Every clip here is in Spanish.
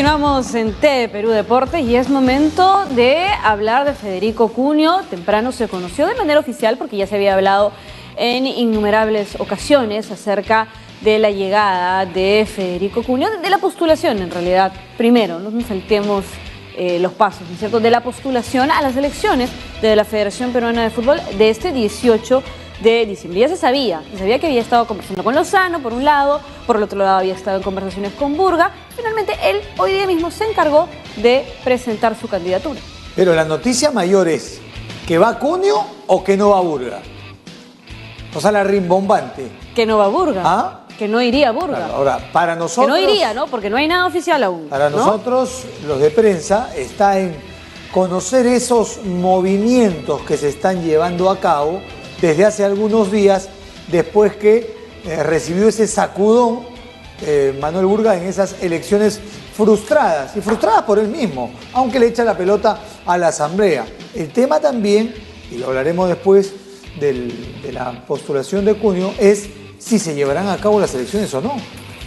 Continuamos en TV Perú Deportes y es momento de hablar de Federico Cunio. Temprano se conoció de manera oficial porque ya se había hablado en innumerables ocasiones acerca de la llegada de Federico Cunio, de la postulación en realidad. Primero, no nos saltemos los pasos, ¿no es cierto?, de la postulación a las elecciones de la Federación Peruana de Fútbol de este 18 de diciembre. Ya se sabía que había estado conversando con Lozano, por un lado, por el otro lado había estado en conversaciones con Burga. Finalmente, él hoy día mismo se encargó de presentar su candidatura. Pero la noticia mayor es que va Cunio o que no va Burga. O sea, la rimbombante. Que no va Burga. ¿Ah? Que no iría Burga. Claro, ahora, para nosotros... Que no iría, ¿no? Porque no hay nada oficial aún. Para ¿no? nosotros, los de prensa, está en conocer esos movimientos que se están llevando a cabo desde hace algunos días, después que recibió ese sacudón Manuel Burga en esas elecciones frustradas, y frustradas por él mismo, aunque le echa la pelota a la Asamblea. El tema también, y lo hablaremos después de la postulación de Cunio, es si se llevarán a cabo las elecciones o no,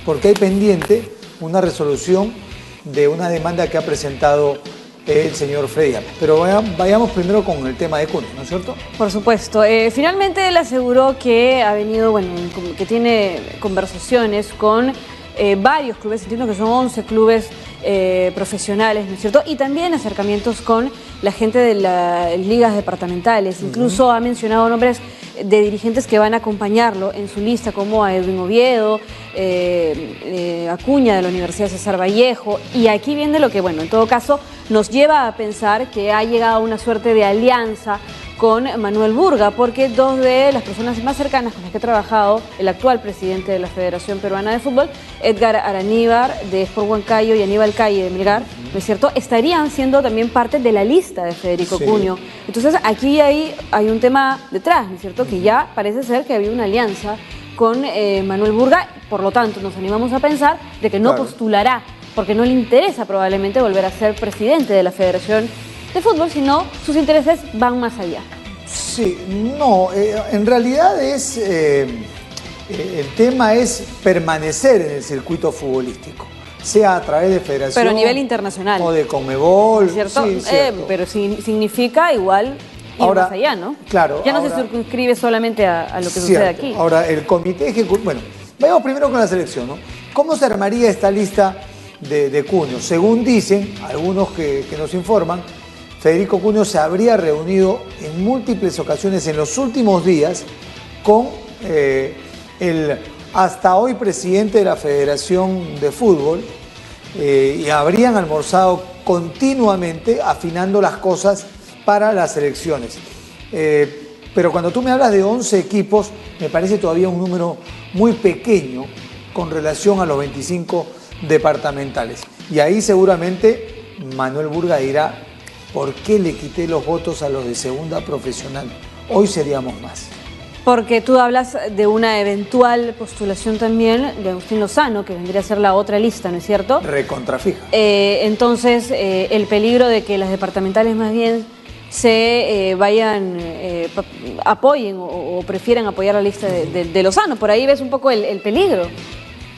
porque hay pendiente una resolución de una demanda que ha presentado el señor Freddy Álvarez. Pero vayamos primero con el tema de Cunio, ¿no es cierto? Por supuesto. Finalmente él aseguró que ha venido, que tiene conversaciones con varios clubes, entiendo que son 11 clubes profesionales, ¿no es cierto? Y también acercamientos con la gente de las ligas departamentales. Incluso ha mencionado nombres de dirigentes que van a acompañarlo en su lista, como a Edwin Oviedo, Acuña de la Universidad César Vallejo. Y aquí viene lo que, en todo caso, nos lleva a pensar que ha llegado a una suerte de alianza con Manuel Burga, porque dos de las personas más cercanas con las que ha trabajado el actual presidente de la Federación Peruana de Fútbol, Edgar Araníbar de Sport Huancayo y Aníbal Calle de Melgar, ¿no es cierto?, estarían siendo también parte de la lista de Federico Cunio. Entonces aquí hay un tema detrás, ¿no es cierto?, que ya parece ser que había una alianza con Manuel Burga, por lo tanto nos animamos a pensar de que no postulará, porque no le interesa probablemente volver a ser presidente de la Federación de Fútbol, sino sus intereses van más allá. Sí, no, en realidad es el tema es permanecer en el circuito futbolístico, sea a través de Federación, pero a nivel internacional, o de Conmebol, ¿cierto? Sí, cierto. Pero significa igual ir ahora, más allá, ¿no? Claro. Ya no se circunscribe solamente a lo que sucede aquí. Ahora, el comité ejecutivo, vayamos primero con la selección, ¿no? ¿Cómo se armaría esta lista de Cunio? Según dicen algunos que nos informan, Federico Cunio se habría reunido en múltiples ocasiones en los últimos días con el hasta hoy presidente de la Federación de Fútbol y habrían almorzado continuamente afinando las cosas para las elecciones. Pero cuando tú me hablas de 11 equipos, me parece todavía un número muy pequeño con relación a los 25 departamentales. Y ahí seguramente Manuel Burga dirá: ¿por qué le quité los votos a los de segunda profesional? Hoy seríamos más. Porque tú hablas de una eventual postulación también de Agustín Lozano, que vendría a ser la otra lista, ¿no es cierto? Recontrafija. Entonces, el peligro de que las departamentales más bien se apoyen o prefieran apoyar la lista de Lozano. Por ahí ves un poco el peligro.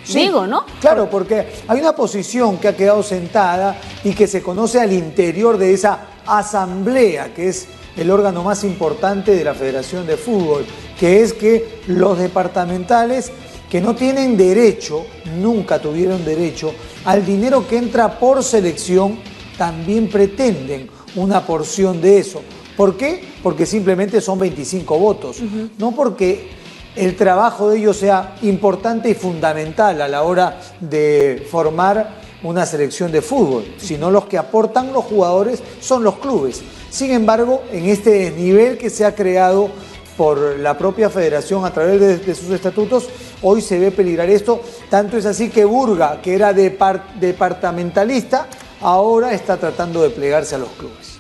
Sí, digo, ¿no? Claro, porque hay una posición que ha quedado sentada y que se conoce al interior de esa asamblea, que es el órgano más importante de la Federación de Fútbol, que es que los departamentales que no tienen derecho, nunca tuvieron derecho, al dinero que entra por selección, también pretenden una porción de eso. ¿Por qué? Porque simplemente son 25 votos, no porque el trabajo de ellos sea importante y fundamental a la hora de formar una selección de fútbol, sino los que aportan los jugadores son los clubes. Sin embargo, en este nivel que se ha creado por la propia federación a través de sus estatutos, hoy se ve peligrar esto. Tanto es así que Burga, que era departamentalista, ahora está tratando de plegarse a los clubes.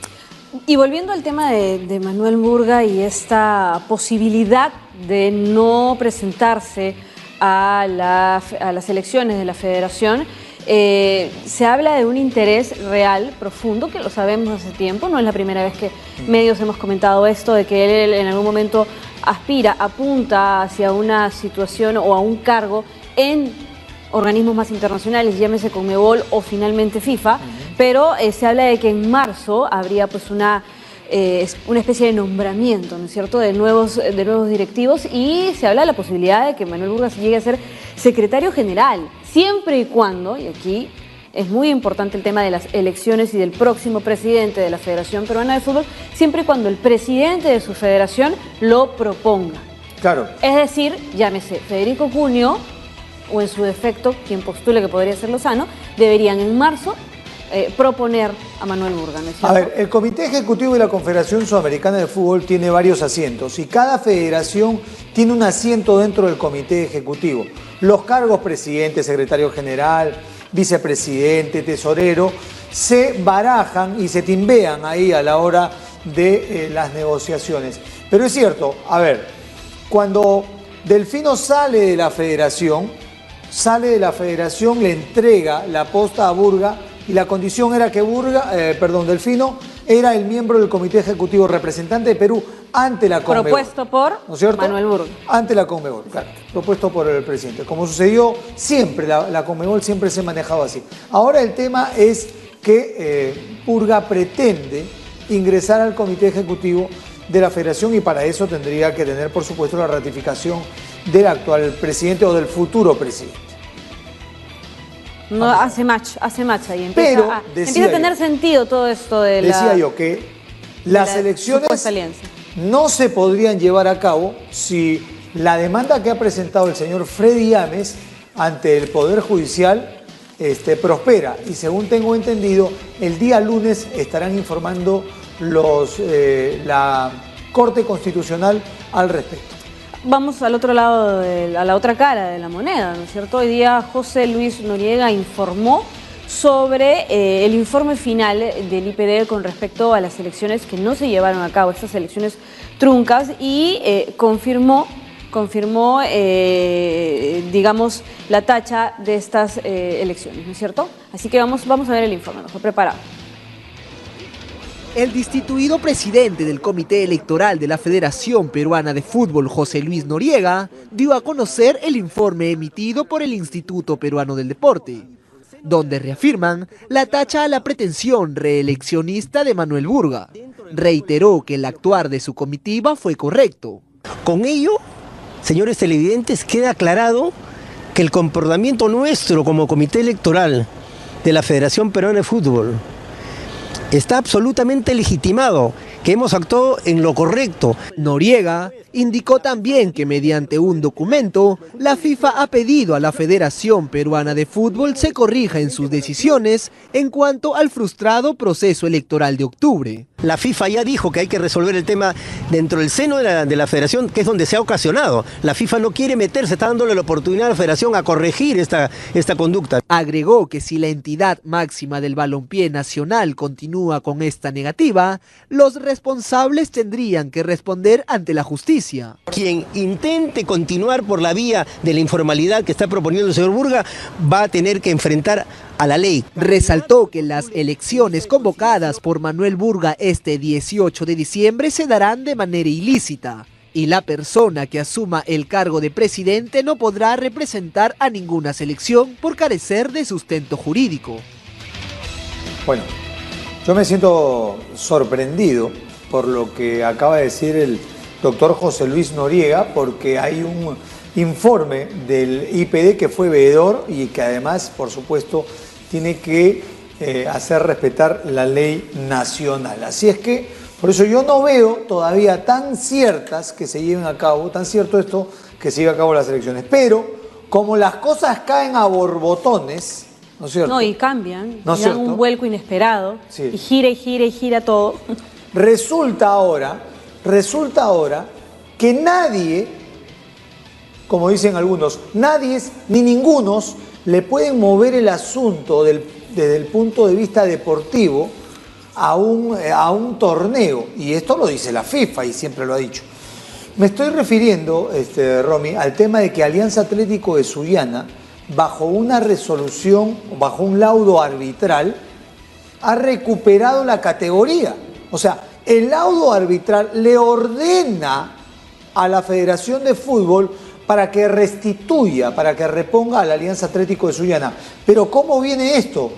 Y volviendo al tema de Manuel Burga y esta posibilidad de no presentarse a las elecciones de la federación, se habla de un interés real, profundo, que lo sabemos hace tiempo, no es la primera vez que medios hemos comentado esto, de que él en algún momento apunta hacia una situación o a un cargo en organismos más internacionales, llámese Conmebol o finalmente FIFA, pero se habla de que en marzo habría pues una especie de nombramiento, ¿no es cierto?, de nuevos directivos, y se habla de la posibilidad de que Manuel Burgas llegue a ser secretario general, siempre y cuando, y aquí es muy importante el tema de las elecciones y del próximo presidente de la Federación Peruana de Fútbol, siempre y cuando el presidente de su federación lo proponga. Claro. Es decir, llámese Federico Cunio, o en su defecto, quien postule que podría ser Lozano, deberían en marzo proponer a Manuel Burgas, ¿no es cierto? A ver, el Comité Ejecutivo de la Confederación Sudamericana de Fútbol tiene varios asientos y cada federación tiene un asiento dentro del Comité Ejecutivo. Los cargos presidente, secretario general, vicepresidente, tesorero, se barajan y se timbean ahí a la hora de las negociaciones. Pero es cierto, a ver, cuando Delfino sale de la federación, le entrega la posta a Burga y la condición era que Delfino era el miembro del Comité Ejecutivo, representante de Perú ante la Conmebol. Propuesto por Manuel Burgas. Ante la Conmebol, claro, propuesto por el presidente. Como sucedió siempre, la Conmebol siempre se ha manejado así. Ahora el tema es que Burga pretende ingresar al Comité Ejecutivo de la Federación y para eso tendría que tener, por supuesto, la ratificación del actual presidente o del futuro presidente. No, hace match ahí, empieza a tener sentido todo esto de Decía yo que las elecciones no se podrían llevar a cabo si la demanda que ha presentado el señor Freddy Ames ante el Poder Judicial prospera. Y según tengo entendido, el día lunes estarán informando la Corte Constitucional al respecto. Vamos al otro lado, a la otra cara de la moneda, ¿no es cierto? Hoy día José Luis Noriega informó sobre el informe final del IPD con respecto a las elecciones que no se llevaron a cabo, estas elecciones truncas, y confirmó, digamos, la tacha de estas elecciones, ¿no es cierto? Así que vamos a ver el informe, nos fue preparado. El destituido presidente del Comité Electoral de la Federación Peruana de Fútbol, José Luis Noriega, dio a conocer el informe emitido por el Instituto Peruano del Deporte, donde reafirman la tacha a la pretensión reeleccionista de Manuel Burgas. Reiteró que el actuar de su comitiva fue correcto. Con ello, señores televidentes, queda aclarado que el comportamiento nuestro como Comité Electoral de la Federación Peruana de Fútbol está absolutamente legitimado, que hemos actuado en lo correcto. Noriega indicó también que mediante un documento, la FIFA ha pedido a la Federación Peruana de Fútbol se corrija en sus decisiones en cuanto al frustrado proceso electoral de octubre. La FIFA ya dijo que hay que resolver el tema dentro del seno de la Federación, que es donde se ha ocasionado. La FIFA no quiere meterse, está dándole la oportunidad a la Federación a corregir esta conducta. Agregó que si la entidad máxima del balompié nacional continúa con esta negativa, los responsables tendrían que responder ante la justicia. Quien intente continuar por la vía de la informalidad que está proponiendo el señor Burgas va a tener que enfrentar a la ley. Resaltó que las elecciones convocadas por Manuel Burgas este 18 de diciembre se darán de manera ilícita y la persona que asuma el cargo de presidente no podrá representar a ninguna selección por carecer de sustento jurídico. Bueno, yo me siento sorprendido por lo que acaba de decir el doctor José Luis Noriega, porque hay un informe del IPD que fue veedor y que además, por supuesto, tiene que hacer respetar la ley nacional. Así es que, por eso yo no veo todavía tan ciertas que se lleven a cabo, tan cierto esto que se lleve a cabo las elecciones. Pero, como las cosas caen a borbotones, ¿no es cierto? No, y cambian, ¿no es y dan cierto? un vuelco inesperado, Sí. y gira todo. Resulta ahora que nadie, como dicen algunos, nadie ni ningunos le pueden mover el asunto desde el punto de vista deportivo a un torneo. Y esto lo dice la FIFA y siempre lo ha dicho. Me estoy refiriendo, Romy, al tema de que Alianza Atlético de Sullana, bajo una resolución, bajo un laudo arbitral, ha recuperado la categoría. O sea, el laudo arbitral le ordena a la Federación de Fútbol para que restituya, para que reponga a la Alianza Atlético de Sullana. Pero ¿cómo viene esto?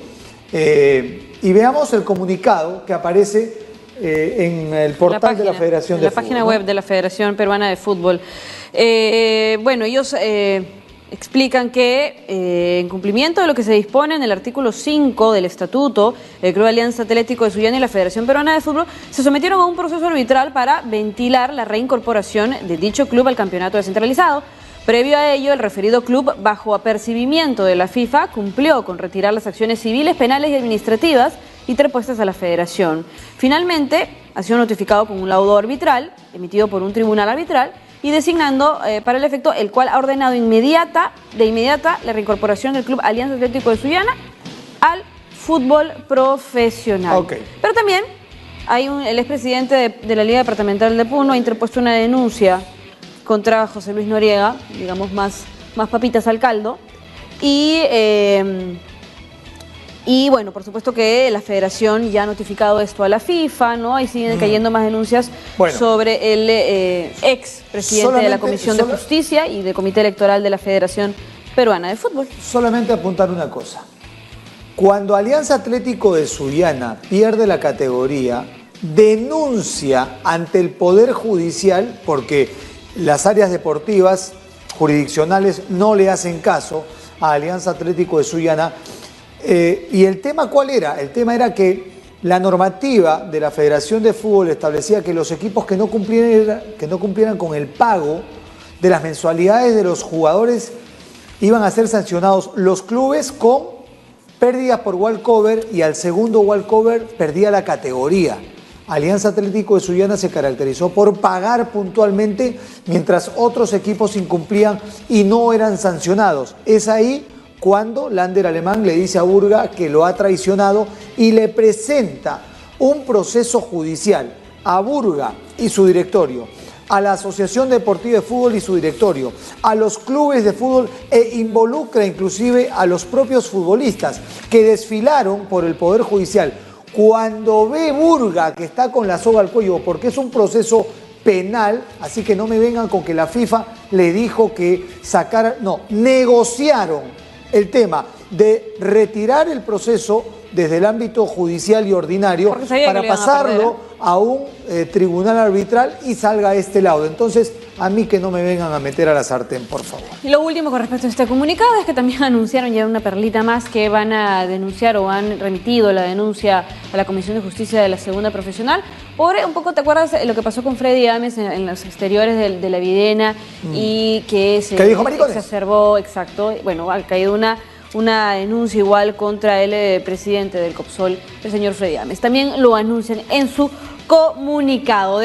Y veamos el comunicado que aparece en el portal de la Federación de Fútbol. En la página web de la Federación Peruana de Fútbol. Bueno, ellos explican que en cumplimiento de lo que se dispone en el artículo 5 del Estatuto, el Club Alianza Atlético de Sullana y la Federación Peruana de Fútbol se sometieron a un proceso arbitral para ventilar la reincorporación de dicho club al campeonato descentralizado. Previo a ello, el referido club, bajo apercibimiento de la FIFA, cumplió con retirar las acciones civiles, penales y administrativas interpuestas a la Federación. Finalmente, ha sido notificado con un laudo arbitral, emitido por un tribunal arbitral, y designando para el efecto, el cual ha ordenado de inmediata la reincorporación del Club Alianza Atlético de Sullana al fútbol profesional. Okay. Pero también el expresidente de la Liga Departamental de Puno ha interpuesto una denuncia contra José Luis Noriega, digamos más papitas al caldo, y bueno, por supuesto que la Federación ya ha notificado esto a la FIFA, ¿no? Y siguen cayendo más denuncias sobre el ex presidente de la Comisión de Justicia y del Comité Electoral de la Federación Peruana de Fútbol. Solamente apuntar una cosa. Cuando Alianza Atlético de Sullana pierde la categoría, denuncia ante el Poder Judicial, porque las áreas deportivas jurisdiccionales no le hacen caso a Alianza Atlético de Sullana. ¿Y el tema cuál era? El tema era que la normativa de la Federación de Fútbol establecía que los equipos que no cumplieran con el pago de las mensualidades de los jugadores iban a ser sancionados. Los clubes con pérdidas por walkover, y al segundo walkover perdía la categoría. Alianza Atlético de Sullana se caracterizó por pagar puntualmente, mientras otros equipos incumplían y no eran sancionados. Es ahí cuando Lander Alemán le dice a Burga que lo ha traicionado y le presenta un proceso judicial a Burga y su directorio, a la Asociación Deportiva de Fútbol y su directorio, a los clubes de fútbol, e involucra inclusive a los propios futbolistas que desfilaron por el Poder Judicial. Cuando ve Burga que está con la soga al cuello, porque es un proceso penal, así que no me vengan con que la FIFA le dijo que negociaron el tema de retirar el proceso desde el ámbito judicial y ordinario para pasarlo a un tribunal arbitral y salga este laudo. Entonces, a mí que no me vengan a meter a la sartén, por favor. Y lo último con respecto a este comunicado es que también anunciaron ya una perlita más, que van a denunciar o han remitido la denuncia a la Comisión de Justicia de la Segunda Profesional por un poco, ¿te acuerdas lo que pasó con Freddy Ames en los exteriores de la Videna y que se ¿Qué dijo maricones? exacerbó? Exacto. Bueno, ha caído una denuncia igual contra el presidente del COPSOL, el señor Freddy Ames. También lo anuncian en su comunicado.